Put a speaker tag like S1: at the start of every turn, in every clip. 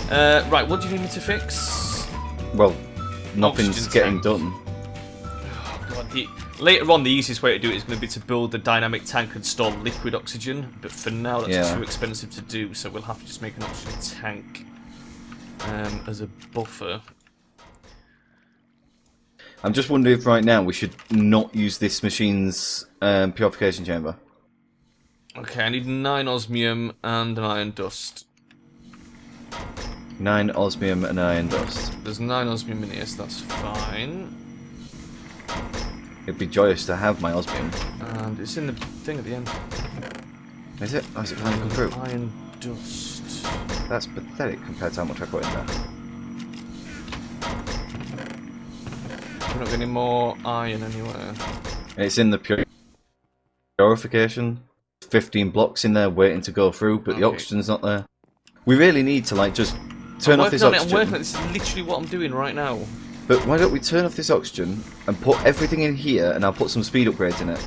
S1: Right, what do you need me to fix?
S2: Well, nothing's
S1: Oxygen
S2: getting
S1: tank.
S2: done.
S1: Oh, God, later on, the easiest way to do it is going to be to build a dynamic tank and store liquid oxygen. But for now, that's too expensive to do, so we'll have to just make an oxygen tank as a buffer.
S2: I'm just wondering if right now we should not use this machine's purification chamber.
S1: Okay, I need 9 osmium and an iron dust.
S2: 9 osmium and iron dust.
S1: There's 9 osmium in here, so that's fine.
S2: It'd be joyous to have my osmium.
S1: And it's in the thing at the end.
S2: Is it? Oh, is it finally come through?
S1: Iron dust.
S2: That's pathetic compared to how much I put in there.
S1: We're not getting more iron anywhere.
S2: It's in the purification. 15 blocks in there waiting to go through, but the oxygen's not there. We really need to like just turn off this oxygen.
S1: I'm working on it. This is literally what I'm doing right now.
S2: But why don't we turn off this oxygen and put everything in here, and I'll put some speed upgrades in it.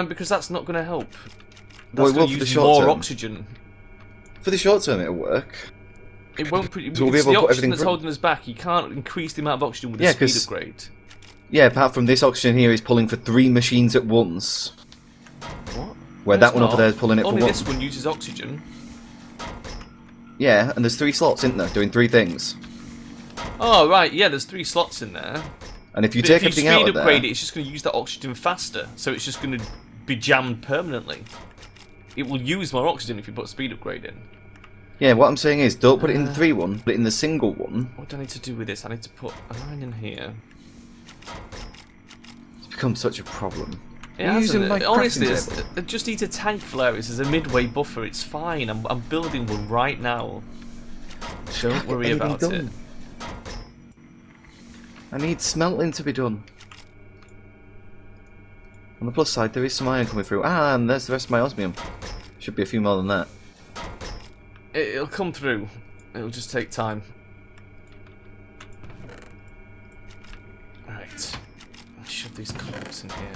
S1: Because that's not going to help.
S2: Well,
S1: That's
S2: it will
S1: going
S2: for
S1: to
S2: the
S1: use
S2: short
S1: more
S2: term.
S1: oxygen.
S2: For the short term, it'll work.
S1: It won't. Put,
S2: So we'll be
S1: it's
S2: able
S1: the
S2: to put
S1: oxygen
S2: everything
S1: that's
S2: through.
S1: holding us back. You can't increase the amount of oxygen with a speed upgrade.
S2: Yeah, apart from this oxygen here is pulling for 3 machines at once.
S1: What?
S2: Where
S1: No,
S2: that
S1: it's
S2: one over
S1: not.
S2: there is pulling it for
S1: Only
S2: 1.
S1: this one uses oxygen.
S2: Yeah, and there's 3 slots in there doing 3 things.
S1: Oh right, yeah. There's 3 slots in there.
S2: And if you
S1: But
S2: take
S1: if you
S2: everything out
S1: speed
S2: of
S1: upgrade
S2: there,
S1: it, it's just going to use that oxygen faster. So it's just going to be jammed permanently. It will use more oxygen if you put a speed upgrade in.
S2: yeah, what I'm saying is don't put it in the 3 one, put it in the single one.
S1: What do I need to do with this? I need to put a 9 in here.
S2: It's become such a problem.
S1: Yeah,
S2: You're using my
S1: honestly,
S2: crafting table.
S1: it just needs a tank flares as a midway buffer. It's fine. I'm building one right now. Don't worry about it.
S2: I need smelting to be done. On the plus side, there is some iron coming through. Ah, and there's the rest of my osmium. Should be a few more than that.
S1: It'll come through. It'll just take time. Right. I'll shove these clamps in here.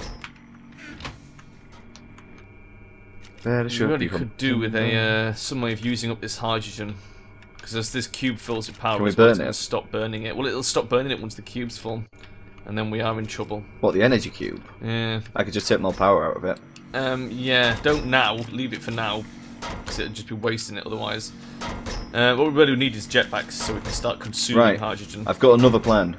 S2: There
S1: We
S2: should
S1: really
S2: be
S1: could do with a some way of using up this hydrogen. Because as this cube fills with power,
S2: Can we
S1: it's going
S2: burn
S1: to
S2: it?
S1: stop burning it. Well, it'll stop burning it once the cube's full. And then we are in trouble.
S2: What, the energy cube?
S1: Yeah.
S2: I could just take more power out of it.
S1: Yeah, don't now. Leave it for now. Because it'll just be wasting it otherwise. What we really need is jetpacks so we can start consuming hydrogen.
S2: I've got another plan.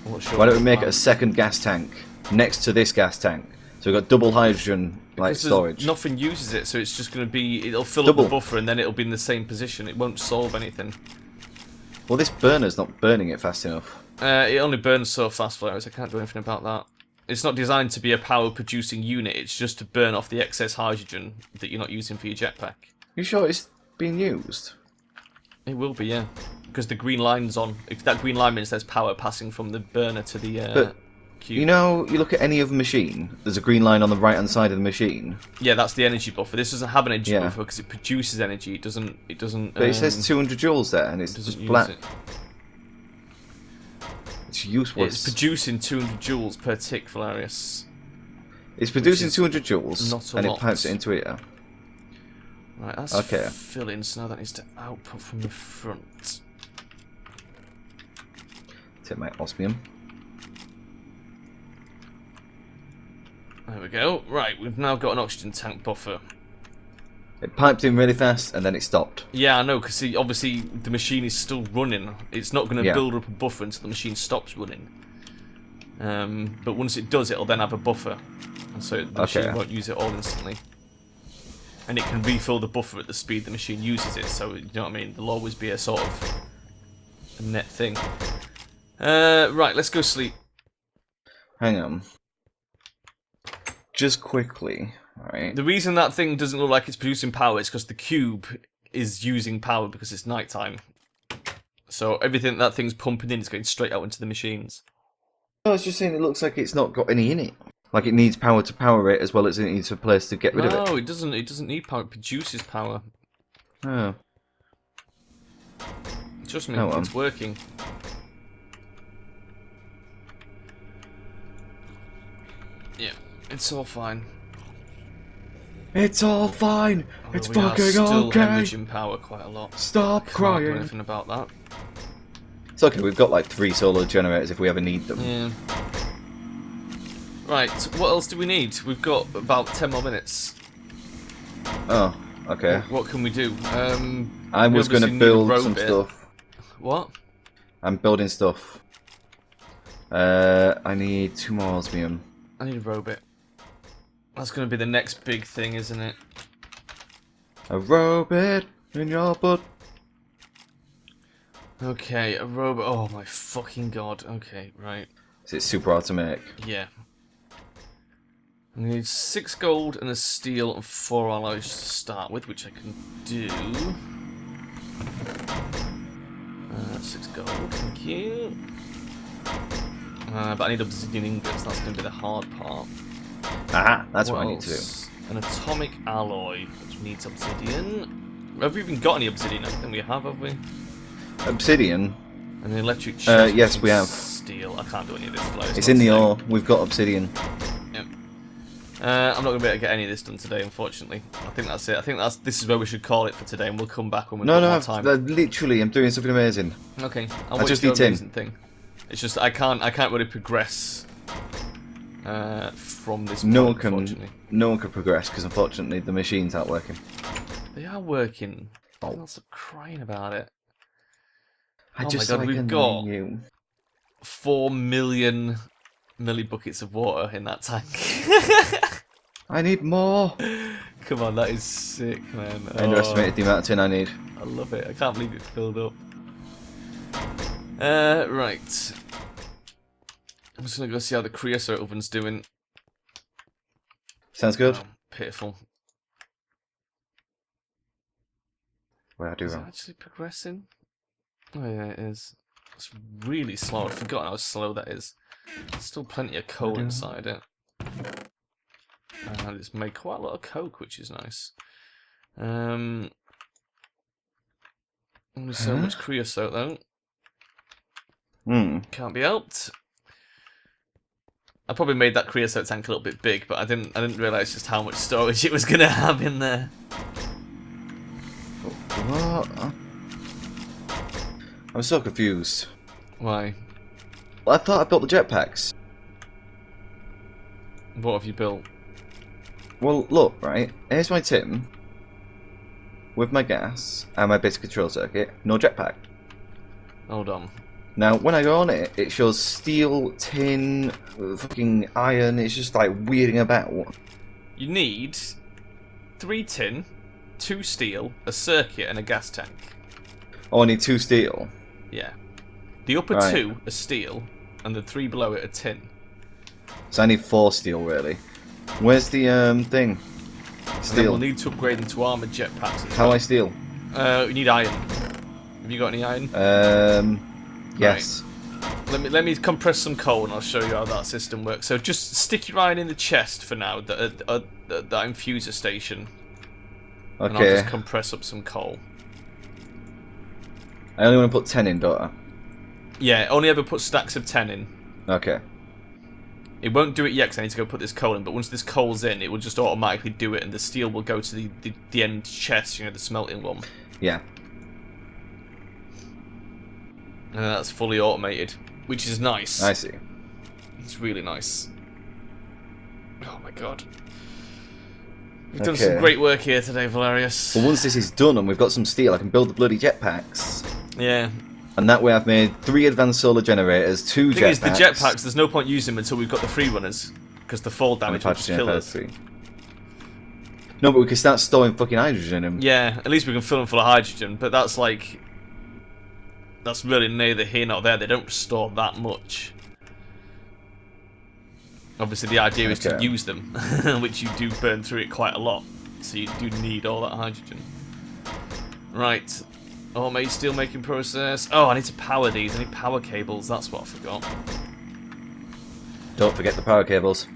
S1: What's your
S2: Why don't we make it
S1: plan?
S2: a second gas tank next to this gas tank? So we've got double hydrogen like
S1: Because
S2: storage.
S1: nothing uses it, so it's just going to be... It'll fill
S2: Double.
S1: up the buffer and then it'll be in the same position. It won't solve anything.
S2: Well, this burner's not burning it fast enough.
S1: It only burns so fast, Flowers. I can't do anything about that. It's not designed to be a power-producing unit. It's just to burn off the excess hydrogen that you're not using for your jetpack.
S2: You sure it's being used?
S1: It will be, yeah. Because the green line's on. If that green line means there's power passing from the burner to the
S2: But,
S1: cube.
S2: you know, you look at any other machine, there's a green line on the right-hand side of the machine.
S1: Yeah, that's the energy buffer. This doesn't have an energy
S2: Yeah.
S1: buffer because it produces energy. It doesn't.
S2: But it says 200 joules there, and it's
S1: doesn't
S2: just
S1: use
S2: black.
S1: it.
S2: It's useless.
S1: It's producing 200 joules per tick, Valerius.
S2: It's producing
S1: is
S2: 200 joules,
S1: not a
S2: and
S1: lot.
S2: it pipes it into here.
S1: Right, that's
S2: Okay.
S1: filling, so now that needs to output from the front.
S2: Take my osmium.
S1: There we go. Right, we've now got an oxygen tank buffer.
S2: It piped in really fast, and then it stopped.
S1: Yeah, I know, because obviously the machine is still running. It's not going to
S2: Yeah.
S1: build up a buffer until the machine stops running. But once it does, it'll then have a buffer. And so the machine won't use it all instantly. And it can refill the buffer at the speed the machine uses it, so, you know what I mean? There'll always be a sort of a net thing. Right, let's go sleep.
S2: Hang on. Just quickly, alright?
S1: The reason that thing doesn't look like it's producing power is because the cube is using power because it's nighttime. So everything that thing's pumping in is going straight out into the machines.
S2: I was just saying it looks like it's not got any in it. Like it needs power to power it as well as it needs a place to get rid of it.
S1: No, it doesn't. It doesn't need power. It produces power.
S2: Oh.
S1: Trust me,
S2: Oh, well.
S1: it's working. Yeah, it's all fine.
S2: It's all fine! It's
S1: we are
S2: fucking
S1: still
S2: okay.
S1: hemorrhaging power quite a lot.
S2: Stop
S1: Can't
S2: crying.
S1: do anything about that.
S2: It's okay, we've got like 3 solar generators if we ever need them.
S1: Yeah. Right, what else do we need? We've got about 10 more minutes.
S2: Oh, okay.
S1: What can we do?
S2: I was going to build some stuff.
S1: What?
S2: I'm building stuff. I need 2 more osmium.
S1: I need a robot. That's going to be the next big thing, isn't it?
S2: A robot in your butt.
S1: Okay, a robot. Oh my fucking god. Okay, right.
S2: Is it super hard to make?
S1: Yeah. I need 6 gold and a steel and 4 alloys to start with, which I can do. 6 gold, thank you. But I need obsidian ingots, that's going to be the hard part.
S2: Aha, that's what I need to do.
S1: An atomic alloy, which needs obsidian. Have we even got any obsidian? I don't think we have we?
S2: Obsidian?
S1: And an electric chest.
S2: Yes, we have.
S1: Steel. I can't do any of this flow.
S2: It's in the ore. We've got obsidian.
S1: Yep. I'm not going to be able to get any of this done today, unfortunately. I think that's it. I think this is where we should call it for today, and we'll come back when we've got more time.
S2: Literally, I'm doing something amazing.
S1: Okay.
S2: I just need tin.
S1: Thing. It's just I can't really progress from this point,
S2: no one can progress because unfortunately the machines aren't working.
S1: They are working.
S2: Oh.
S1: I'm not crying about it.
S2: I
S1: oh
S2: just
S1: my god, we've got
S2: you.
S1: 4 million millibuckets of water in that tank.
S2: I need more.
S1: Come on, that is sick, man.
S2: I underestimated the amount of tin I need.
S1: I love it. I can't believe it filled up. Right. I'm just gonna go see how the creosote oven's doing.
S2: Sounds good.
S1: Oh, pitiful.
S2: What do I do
S1: Is it
S2: wrong?
S1: actually progressing? Oh yeah, it is. It's really slow. I've forgotten how slow that is. There's still plenty of coal inside it. And it's made quite a lot of coke, which is nice. Only so much creosote though. Can't be helped. I probably made that creosote tank a little bit big, but I didn't realise just how much storage it was gonna have in there.
S2: What? I'm so confused.
S1: Why?
S2: Well, I thought I built the jetpacks.
S1: What have you built?
S2: Well, look, right? Here's my tin with my gas and my basic control circuit. No jetpack.
S1: Hold on.
S2: Now, when I go on it, it shows steel, tin, fucking iron. It's just like weirding about.
S1: You need 3 tin, 2 steel, a circuit, and a gas tank.
S2: Oh, I need 2 steel.
S1: Yeah. The upper 2 are steel, and the 3 below it are tin.
S2: So I need 4 steel, really. Where's the thing? Steel.
S1: We'll need to upgrade them to armored jetpacks.
S2: How do I steal?
S1: You need iron. Have you got any iron?
S2: Yes.
S1: Right. Let me compress some coal, and I'll show you how that system works. So just stick your iron in the chest for now, that infuser station.
S2: Okay.
S1: And I'll just compress up some coal.
S2: I only want to put 10 in, don't I?
S1: Yeah, only ever put stacks of 10 in.
S2: Okay.
S1: It won't do it yet because I need to go put this coal in, but once this coal's in, it will just automatically do it, and the steel will go to the end chest, you know, the smelting one.
S2: Yeah.
S1: And that's fully automated, which is nice.
S2: I see.
S1: It's really nice. Oh my god. We've done some great work here today, Valerius.
S2: But once this is done and we've got some steel, I can build the bloody jetpacks.
S1: Yeah.
S2: And that way I've made 3 advanced solar generators, 2 jetpacks.
S1: The thing is, the jetpacks, there's no point using them until we've got the free runners, because the fall damage will just kill us.
S2: No, but we can start storing fucking hydrogen in them.
S1: Yeah, at least we can fill them full of hydrogen, but that's like... That's really neither here nor there. They don't store that much. Obviously, the idea is to use them, which you do burn through it quite a lot. So you do need all that hydrogen. Right. Automated steel making process. Oh, I need to power these. I need power cables. That's what I forgot.
S2: Don't forget the power cables.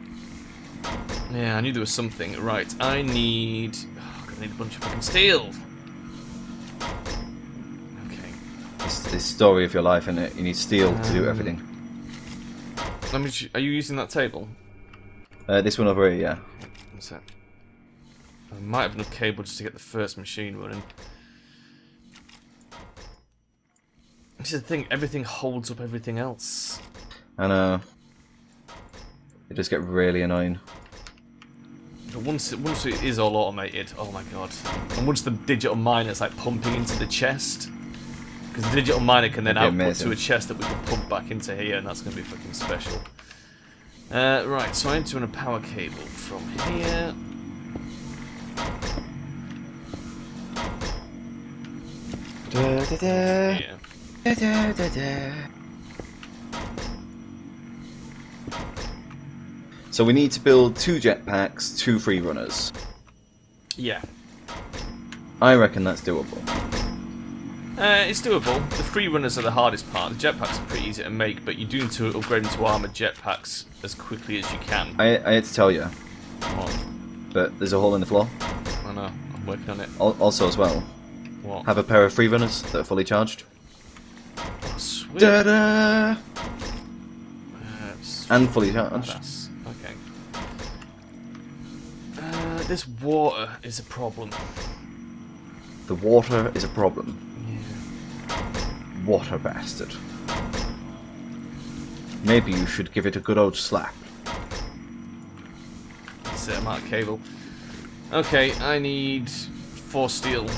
S1: Yeah, I knew there was something. Right, I need... Oh, I'm gonna need a bunch of fucking steel. Okay.
S2: It's the story of your life, isn't it? You need steel to do everything.
S1: Let me. Are you using that table?
S2: This one over here, yeah.
S1: What's that? I might have enough cable just to get the first machine running. This is the thing, everything holds up everything else.
S2: I know. It just get really annoying.
S1: But once it is all automated, oh my god. And once the digital miner's like pumping into the chest, because the digital miner can then output to a chest that we can pump back into here, and that's going to be fucking special. Right, so I need to run a power cable from here. Here.
S2: So we need to build 2 jetpacks, 2 free runners.
S1: Yeah.
S2: I reckon that's doable.
S1: It's doable. The free runners are the hardest part. The jetpacks are pretty easy to make, but you do need to upgrade them to armoured jetpacks as quickly as you can.
S2: I had to tell you.
S1: What?
S2: But there's a hole in the floor.
S1: I know. I'm working on it.
S2: Also as well.
S1: What?
S2: Have a pair of free runners that are fully charged.
S1: Oh, sweet.
S2: Da-da! And fully charged.
S1: Okay. This water is a problem.
S2: The water is a problem.
S1: Yeah.
S2: Water bastard. Maybe you should give it a good old slap.
S1: Set amount of cable. Okay, I need 4 steel.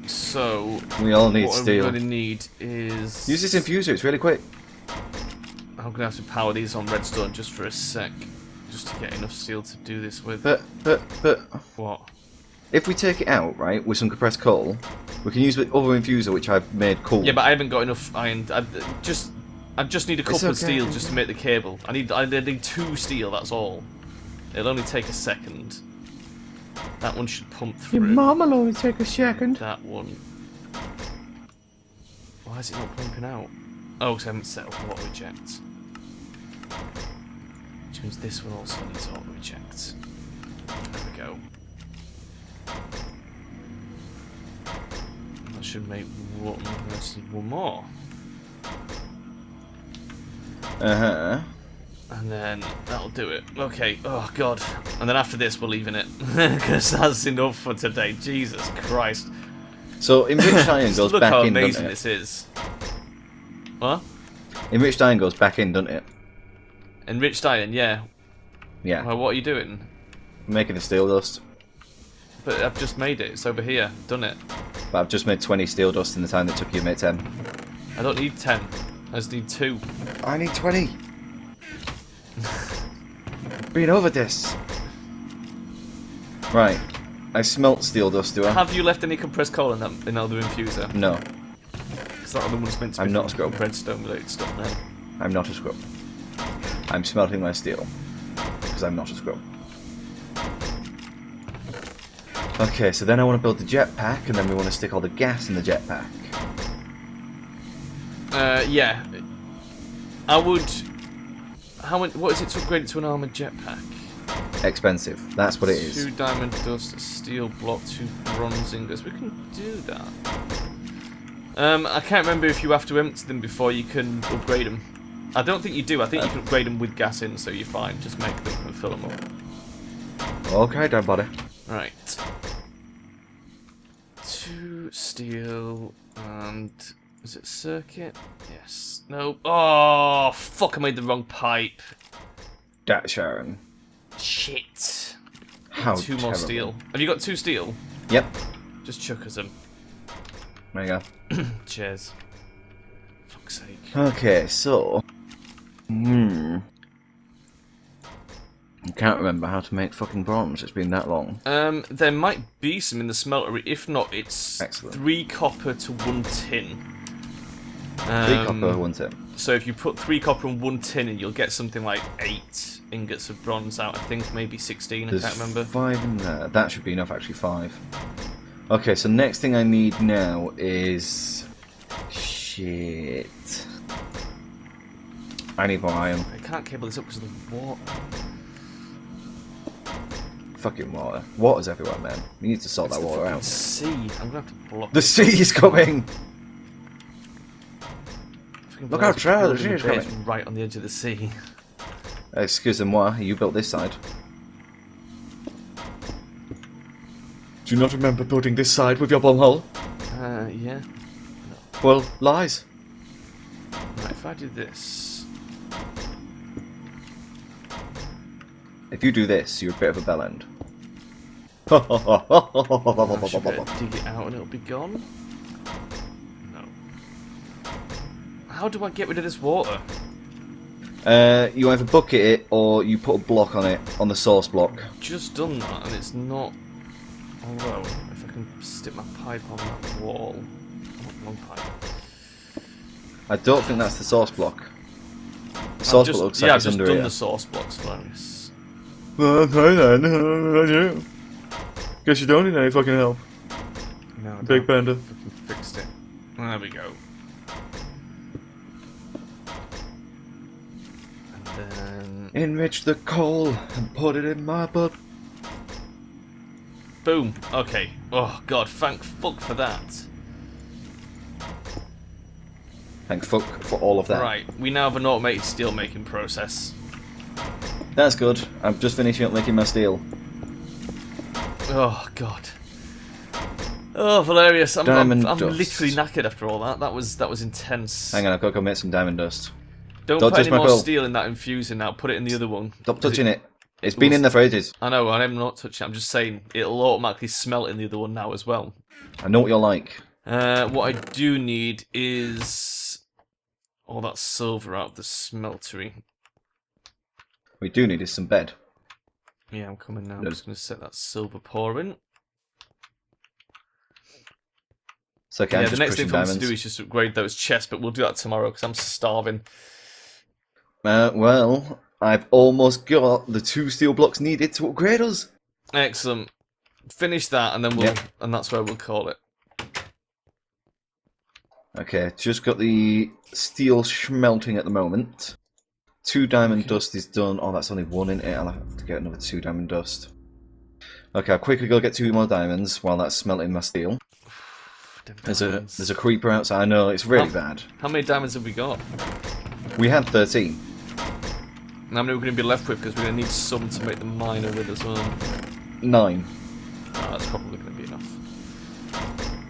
S1: So
S2: we all need
S1: what
S2: steel.
S1: I'm going to need is...
S2: Use this infuser, it's really quick.
S1: I'm going to have to power these on redstone just for a sec. Just to get enough steel to do this with.
S2: But...
S1: What?
S2: If we take it out, right, with some compressed coal, we can use the other infuser which I've made cool.
S1: Yeah, but I haven't got enough iron. I just need a couple of steel just to make the cable. I need 2 steel, that's all. It'll only take a second. That one should pump through.
S2: Your mum'll only take a second.
S1: That one. Why is it not pumping out? Oh, because I haven't set up auto reject. Which means this one also needs auto reject. There we go. That should make one. Let's need one more. And then that'll do it. Okay, oh god. And then after this we're leaving it. Because that's enough for today. Jesus Christ.
S2: So enriched iron goes
S1: Look
S2: back
S1: how
S2: in, doesn't
S1: amazing
S2: it?
S1: this is. What?
S2: Enriched iron goes back in, doesn't it?
S1: Enriched iron, yeah.
S2: Yeah.
S1: Well, what are you doing?
S2: Making the steel dust.
S1: But I've just made it. It's over here. Done it.
S2: But I've just made 20 steel dust in the time that took you to make 10.
S1: I don't need 10. I just need 2.
S2: I need 20. Been over this. Right. I smelt steel dust, do I?
S1: Have you left any compressed coal in that other infuser?
S2: No.
S1: Because that other one's meant to be
S2: I'm not a scrub.
S1: redstone related stuff now.
S2: I'm not a scrub. I'm smelting my steel. Because I'm not a scrub. Okay, so then I want to build the jetpack, and then we want to stick all the gas in the jetpack.
S1: Yeah. I would... What is it to upgrade it to an armoured jetpack?
S2: Expensive. That's what it is.
S1: 2 diamond dust, a steel block, 2 bronze ingots. We can do that. I can't remember if you have to empty them before you can upgrade them. I don't think you do. I think you can upgrade them with gas in, so you're fine. Just make them and fill them up.
S2: Okay, don't bother.
S1: Right. 2 steel and... Is it circuit? Yes. No. Oh, fuck, I made the wrong pipe.
S2: That Sharon.
S1: Shit.
S2: How
S1: 2 more
S2: terrible.
S1: steel. Have you got 2 steel?
S2: Yep.
S1: Just chuck us them.
S2: There you go.
S1: Cheers. Fuck's sake.
S2: Okay, so... I can't remember how to make fucking bronze. It's been that long.
S1: There might be some in the smeltery. If not, it's
S2: Excellent.
S1: 3 copper to 1 tin.
S2: 3 copper, 1 tin.
S1: So if you put 3 copper and 1 tin in, you'll get something like 8 ingots of bronze out. I think maybe 16.
S2: There's
S1: I can't remember.
S2: 5 in there. That should be enough, actually. 5. Okay, so next thing I need now is... Shit. I need more iron.
S1: I can't cable this up because of the water.
S2: Fucking water. Water's everywhere, man. We need to sort
S1: It's
S2: that
S1: the
S2: water
S1: fucking
S2: out.
S1: sea. I'm gonna have to block.
S2: The sea is coming!
S1: Fucking
S2: Look how trash the
S1: building
S2: sea is
S1: a base
S2: coming.
S1: right on the edge of the sea.
S2: Excuse-moi, you built this side. Do you not remember building this side with your bomb hole?
S1: Yeah.
S2: Well, lies.
S1: Right, if I do this...
S2: If you do this, you're a bit of a bellend.
S1: I should better dig it out and it'll be gone. No. How do I get rid of this water?
S2: You either bucket it or you put a block on it, on the source block.
S1: I've just done that and it's not... Although, if I can stick my pipe on that wall... Oh, wrong pipe.
S2: I don't think that's the source block. The source block looks like it's under here.
S1: Yeah, I've just done the source blocks, Florius.
S2: Okay then. Guess you don't need any fucking help.
S1: No, I
S2: Big Bender.
S1: fucking fixed it. There we go. And then...
S2: Enrich the coal and put it in my butt.
S1: Boom. Okay. Oh god, thank fuck for that.
S2: Thank fuck for all of that.
S1: Right, we now have an automated steel making process.
S2: That's good. I'm just finishing up making my steel.
S1: Oh god. Oh, Valerius, I'm literally knackered after all that. That was intense.
S2: Hang on, I've got to go make some diamond dust.
S1: Don't put any more steel in that infuser now. Put it in the other one.
S2: Stop touching it. It's been in there for ages.
S1: I know, I'm not touching it. I'm just saying it'll automatically smelt in the other one now as well.
S2: I know what you're like.
S1: What I do need is all that silver out of the smeltery.
S2: We do need is some bed.
S1: Yeah, I'm coming now. I'm just going to set that silver pour in.
S2: It's okay,
S1: yeah, the next thing for us to do is just upgrade those chests, but we'll do that tomorrow because I'm starving.
S2: Well, I've almost got the 2 steel blocks needed to upgrade us.
S1: Excellent. Finish that, and then we'll, and that's where we'll call it.
S2: Okay, just got the steel smelting at the moment. 2 diamond dust is done. Oh, that's only 1 in it. I'll have to get another 2 diamond dust. Okay, I'll quickly go get 2 more diamonds while that's smelting my steel. There's a creeper outside. I know, it's really bad.
S1: How many diamonds have we got?
S2: We had 13.
S1: And how many we're going to be left with? Because we're going to need some to make the miner with as well.
S2: 9.
S1: Oh, that's probably going to be enough.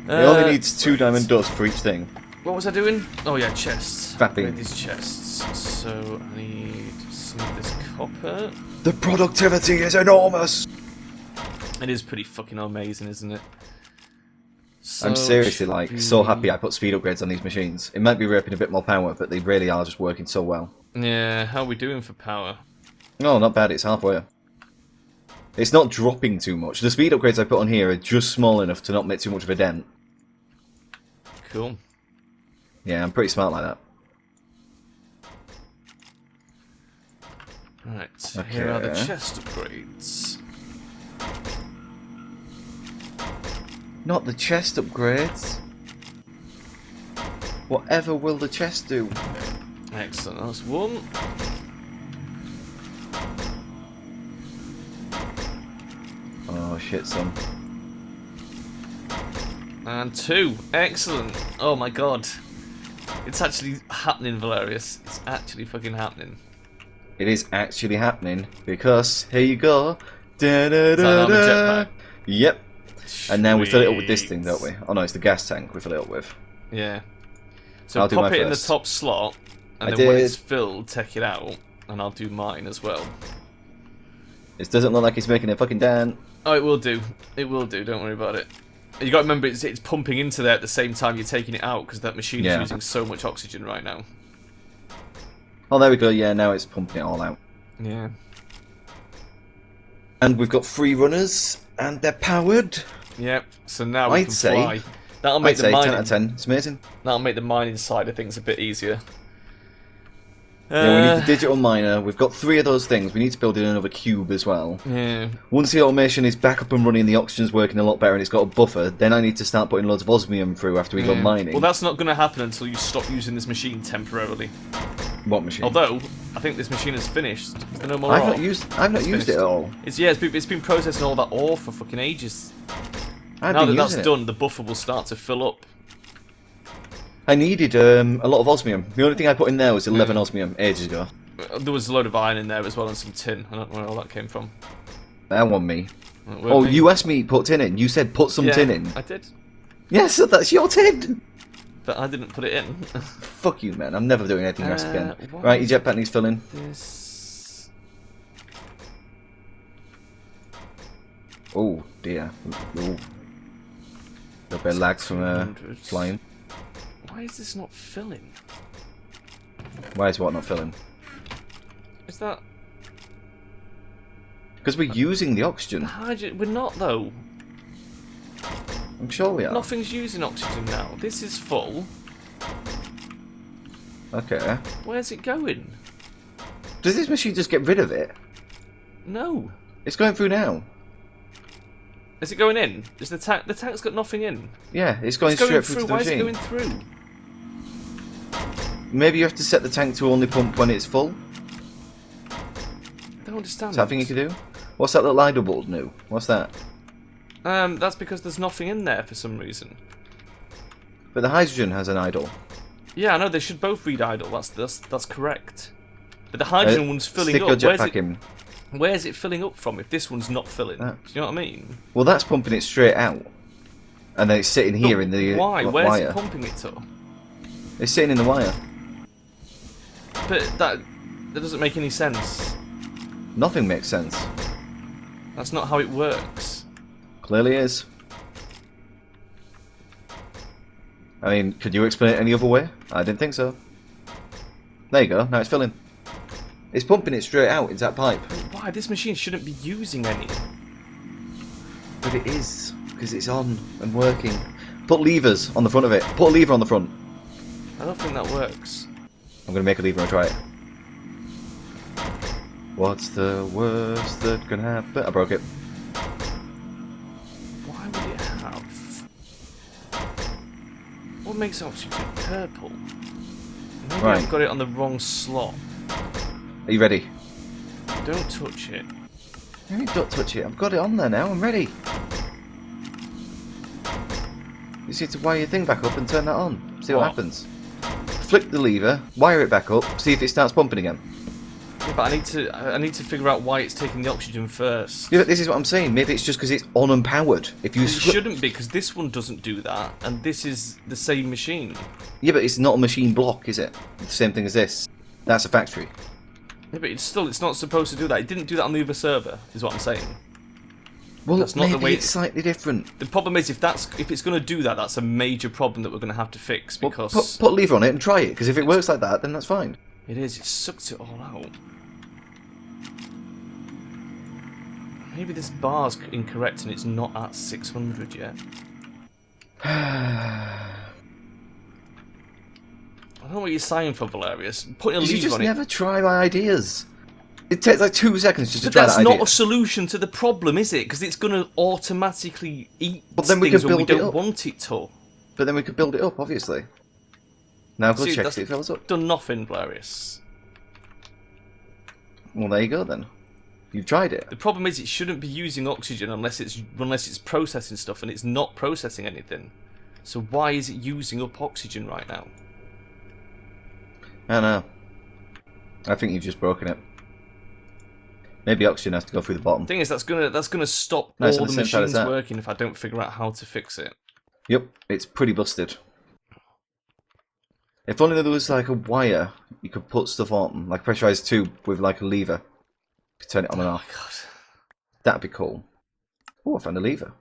S2: It only needs 2 diamond dust for each thing.
S1: What was I doing? Oh yeah, chests.
S2: Fapping.
S1: These chests. So I need some of this copper.
S2: The productivity is enormous!
S1: It is pretty fucking amazing, isn't it? So
S2: I'm seriously so happy I put speed upgrades on these machines. It might be ripping a bit more power, but they really are just working so well.
S1: Yeah, how are we doing for power?
S2: No, not bad, it's halfway. It's not dropping too much. The speed upgrades I put on here are just small enough to not make too much of a dent.
S1: Cool.
S2: Yeah, I'm pretty smart like that.
S1: Right,
S2: Okay.
S1: here are the chest upgrades.
S2: Not the chest upgrades. Whatever will the chest do?
S1: Excellent, that's 1.
S2: Oh shit, son.
S1: And 2. Excellent. Oh my god. It's actually happening, Valerius. It's actually fucking happening.
S2: It is actually happening because here you go. Da, da,
S1: Is that
S2: da,
S1: an armored jetpack?
S2: Yep.
S1: Sweet.
S2: And now we fill it up with this thing, don't we? Oh no, it's the gas tank we fill it up with.
S1: Yeah. So
S2: I'll do
S1: pop
S2: my
S1: it in the
S2: first.
S1: top slot, and
S2: I
S1: then when
S2: did.
S1: it's filled, take it out, and I'll do mine as well.
S2: It doesn't look like he's making a fucking dent.
S1: Oh, it will do. It will do. Don't worry about it. You got to remember, it's pumping into there at the same time you're taking it out because that machine is using so much oxygen right now.
S2: Oh, there we go. Yeah, now it's pumping it all out.
S1: Yeah.
S2: And we've got 3 runners, and they're powered.
S1: Yep. So now we can fly. That'll
S2: I'd
S1: make the
S2: say 10
S1: mining.
S2: out of 10. It's amazing.
S1: That'll make the mining side of things a bit easier.
S2: Yeah, we need the digital miner. We've got 3 of those things. We need to build in another cube as well.
S1: Yeah.
S2: Once the automation is back up and running, the oxygen's working a lot better, and it's got a buffer, then I need to start putting loads of osmium through after we go mining.
S1: Well, that's not going to happen until you stop using this machine temporarily.
S2: What machine?
S1: Although I think this machine is finished. Is there no more
S2: I've
S1: ore?
S2: not used it at all.
S1: It's been processing all that ore for fucking ages.
S2: I've
S1: Now
S2: been
S1: that that's
S2: using it.
S1: done, the buffer will start to fill up.
S2: I needed a lot of osmium. The only thing I put in there was 11 osmium ages ago.
S1: There was a load of iron in there as well and some tin. I don't know where all that came from.
S2: That one me. Oh, you asked me put tin in. You said put some tin in.
S1: I did.
S2: Yes, so that's your tin.
S1: But I didn't put it in.
S2: Fuck you, man. I'm never doing anything else again. Right, your jetpack needs filling.
S1: This...
S2: Oh, dear. Ooh. A bit of lag from flying.
S1: Why is this not filling?
S2: Why is what not filling?
S1: Is that...
S2: Because we're using the oxygen.
S1: We're not, though.
S2: I'm sure we are.
S1: Nothing's using oxygen now. This is full.
S2: Okay.
S1: Where's it going?
S2: Does this machine just get rid of it?
S1: No.
S2: It's going through now.
S1: Is it going in? Is the tank's got nothing in?
S2: Yeah, it's going straight through to the
S1: Why
S2: machine.
S1: is it going through?
S2: Maybe you have to set the tank to only pump when it's full.
S1: I don't understand.
S2: Is that a thing you can do? What's that little idle bulb new? What's that?
S1: That's because there's nothing in there for some reason.
S2: But the hydrogen has an idle.
S1: Yeah, I know, they should both read idle. That's correct. But the hydrogen one's filling
S2: stick
S1: up.
S2: Your jetpack in.
S1: Where's it filling up from if this one's not filling? Do you know what I mean?
S2: Well, that's pumping it straight out. And then it's sitting here in the
S1: why?
S2: wire.
S1: Where's it pumping it to?
S2: It's sitting in the wire.
S1: But that doesn't make any sense.
S2: Nothing makes sense.
S1: That's not how it works.
S2: Clearly is. I mean, could you explain it any other way? I didn't think so. There you go, now it's filling. It's pumping it straight out into that pipe.
S1: Why? This machine shouldn't be using any.
S2: But it is, because it's on and working. Put levers on the front of it. Put a lever on the front.
S1: I don't think that works.
S2: I'm going to make a lever and try it. What's the worst that can happen? I broke it.
S1: Why would it have... What makes oxygen purple? Maybe
S2: Right.
S1: I've got it on the wrong slot.
S2: Are you ready?
S1: Don't touch it.
S2: Don't touch it. I've got it on there now. I'm ready. You just need to wire your thing back up and turn that on. See what happens. Flick the lever, wire it back up, see if it starts pumping again.
S1: Yeah, but I need to figure out why it's taking the oxygen first.
S2: Yeah, but this is what I'm saying. Maybe it's just because it's on and powered. If you
S1: it shouldn't be, because this one doesn't do that, and this is the same machine.
S2: Yeah, but it's not a machine block, is it? The same thing as this. That's a factory.
S1: Yeah, but it's not supposed to do that. It didn't do that on the other server, is what I'm saying.
S2: Well,
S1: that's not
S2: maybe
S1: the way
S2: it's slightly different.
S1: The problem is, if it's going to do that, that's a major problem that we're going to have to fix, because...
S2: Well, put a lever on it and try it, because if it works like that, then that's fine.
S1: It is. It sucks it all out. Maybe this bar's incorrect and it's not at 600 yet. I don't know what you're saying for, Valerius. Putting a lever on it...
S2: You just never try my ideas. It takes like 2 seconds just to try that
S1: idea. But that's not a solution to the problem, is it? Because it's going to automatically eat things when we don't want it to.
S2: But then we could build it up, obviously. Now go check see if it fills up.
S1: Done nothing, Valerius.
S2: Well, there you go then. You've tried it.
S1: The problem is it shouldn't be using oxygen unless it's processing stuff, and it's not processing anything. So why is it using up oxygen right now?
S2: I don't know. I think you've just broken it. Maybe oxygen has to go through the bottom.
S1: The thing is, that's gonna stop all the machines working if I don't figure out how to fix it.
S2: Yep, it's pretty busted. If only there was like a wire you could put stuff on, like a pressurized tube with like a lever. You could turn it on and off.
S1: God.
S2: That'd be cool. Oh, I found a lever.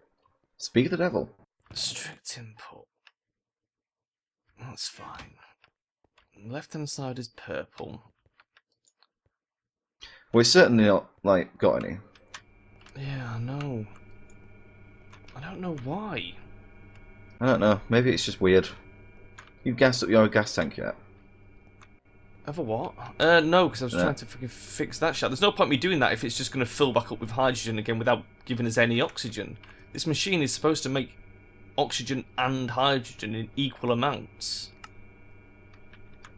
S2: Speak of the devil.
S1: Strict input. That's fine. Left hand side is purple.
S2: Well, it's certainly not, like, got any.
S1: Yeah, I know. I don't know why.
S2: I don't know. Maybe it's just weird. You've gassed up your gas tank yet?
S1: Ever what? No, because I was trying to fucking fix that shit. There's no point me doing that if it's just going to fill back up with hydrogen again without giving us any oxygen. This machine is supposed to make oxygen and hydrogen in equal amounts.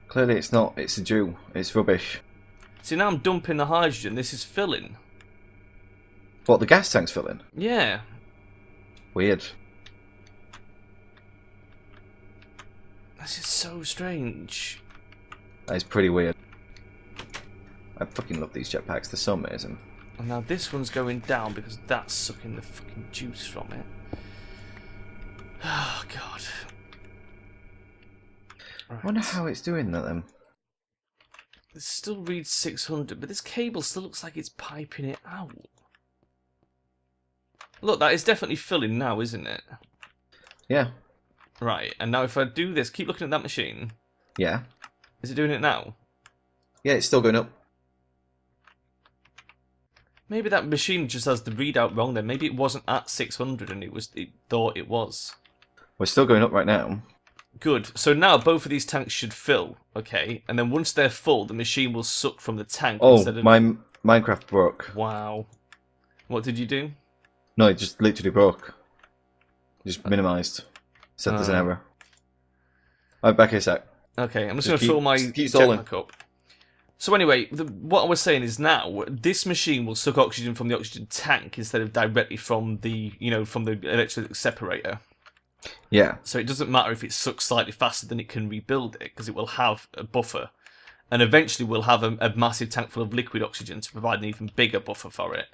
S2: Clearly it's not. It's a Jew. It's rubbish.
S1: See, now I'm dumping the hydrogen. This is filling.
S2: What, the gas tank's filling?
S1: Yeah.
S2: Weird.
S1: This is so strange.
S2: That is pretty weird. I fucking love these jetpacks. They're so amazing.
S1: And now this one's going down because that's sucking the fucking juice from it. Oh, God. Right.
S2: I wonder how it's doing that then.
S1: It still reads 600, but this cable still looks like it's piping it out. Look, that is definitely filling now, isn't it?
S2: Yeah.
S1: Right, and now if I do this, keep looking at that machine.
S2: Yeah.
S1: Is it doing it now?
S2: Yeah, it's still going up.
S1: Maybe that machine just has the readout wrong then. Maybe it wasn't at 600 and it thought it was.
S2: We're still going up right now.
S1: Good. So now both of these tanks should fill, okay? And then once they're full, the machine will suck from the tank instead of...
S2: my Minecraft broke.
S1: Wow. What did you do?
S2: No, it just literally broke. Just minimised. Said there's an error. I'll be back here a sec.
S1: Okay, I'm just going to fill my jetpack up. So anyway, what I was saying is now, this machine will suck oxygen from the oxygen tank instead of directly from the, from the electric separator.
S2: Yeah.
S1: So it doesn't matter if it sucks slightly faster than it can rebuild it, because it will have a buffer. And eventually we'll have a massive tank full of liquid oxygen to provide an even bigger buffer for it.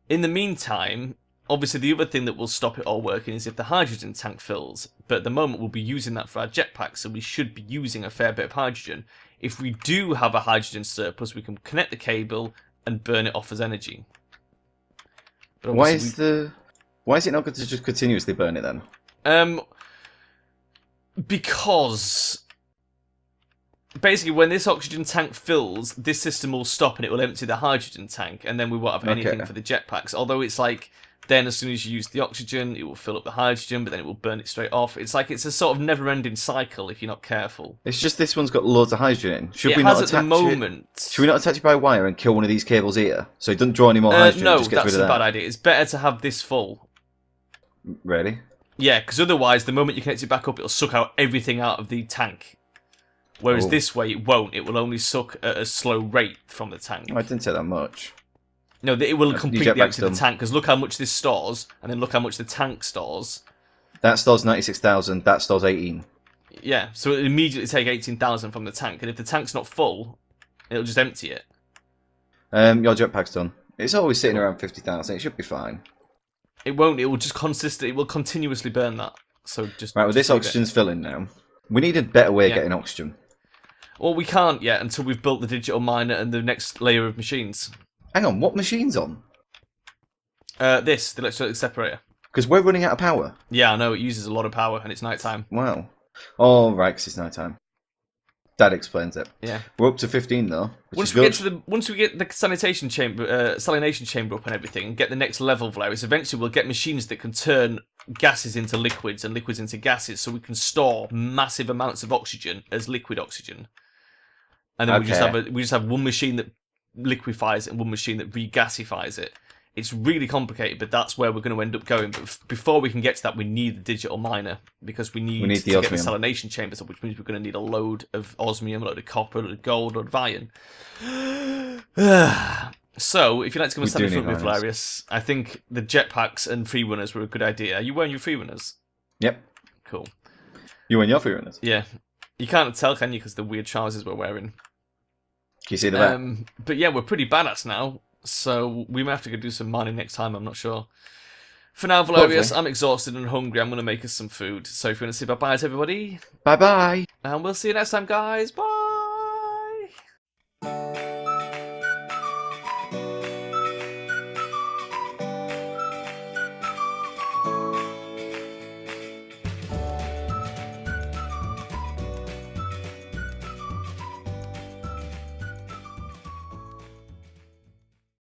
S1: In the meantime, obviously the other thing that will stop it all working is if the hydrogen tank fills. But at the moment we'll be using that for our jetpack, so we should be using a fair bit of hydrogen. If we do have a hydrogen surplus, we can connect the cable and burn it off as energy. But
S2: why is it not good to just continuously burn it then?
S1: Because basically when this oxygen tank fills, this system will stop and it will empty the hydrogen tank, and then we won't have anything for the jetpacks. Although it's like, then as soon as you use the oxygen, it will fill up the hydrogen, but then it will burn it straight off. It's like it's a sort of never-ending cycle if you're not careful.
S2: It's just this one's got loads of hydrogen in.
S1: Should we not attach it?
S2: Should we not attach it by wire and kill one of these cables here, so it doesn't draw any more hydrogen?
S1: No,
S2: just gets
S1: that's
S2: rid of
S1: a bad idea. It's better to have this full.
S2: Really?
S1: Yeah, because otherwise, the moment you connect it back up, it'll suck out everything out of the tank. Whereas this way, it won't. It will only suck at a slow rate from the tank.
S2: I didn't say that much.
S1: No, it will completely empty the tank, because look how much this stores, and then look how much the tank stores.
S2: That stores 96,000, that stores 18.
S1: Yeah, so it'll immediately take 18,000 from the tank, and if the tank's not full, it'll just empty it.
S2: Your jetpack's done. It's always sitting around 50,000, it should be fine.
S1: It won't, it will just it will continuously burn that. So just...
S2: Right, well this oxygen's filling now. We need a better way of getting oxygen.
S1: Well, we can't yet until we've built the digital miner and the next layer of machines.
S2: Hang on, what machine's on?
S1: The electrolytic separator.
S2: Because we're running out of power.
S1: Yeah, I know, it uses a lot of power and it's nighttime.
S2: Wow. Oh, right, because it's nighttime. That explains it.
S1: Yeah.
S2: We're up to 15 though.
S1: Once we get the salination chamber up and everything, and get the next level of layers, eventually we'll get machines that can turn gases into liquids and liquids into gases, so we can store massive amounts of oxygen as liquid oxygen. And then we just have one machine that liquefies it and one machine that regasifies it. It's really complicated, but that's where we're going to end up going. But before we can get to that, we need the digital miner, because we need to get the salination chambers up, which means we're going to need a load of osmium, a load of copper, a load of gold, a load of iron. So, if you'd like to come and stand in front of me, Valerius, I think the jetpacks and free runners were a good idea. Are you wearing your free runners?
S2: Yep.
S1: Cool.
S2: You wearing your free runners?
S1: Yeah. You can't tell, can you, because the weird trousers we're wearing.
S2: Can you see the back?
S1: But yeah, we're pretty badass now. So we may have to go do some mining next time, I'm not sure. For now, Valerius, I'm exhausted and hungry. I'm going to make us some food. So if you want to say bye-bye to everybody...
S2: Bye-bye!
S1: And we'll see you next time, guys. Bye!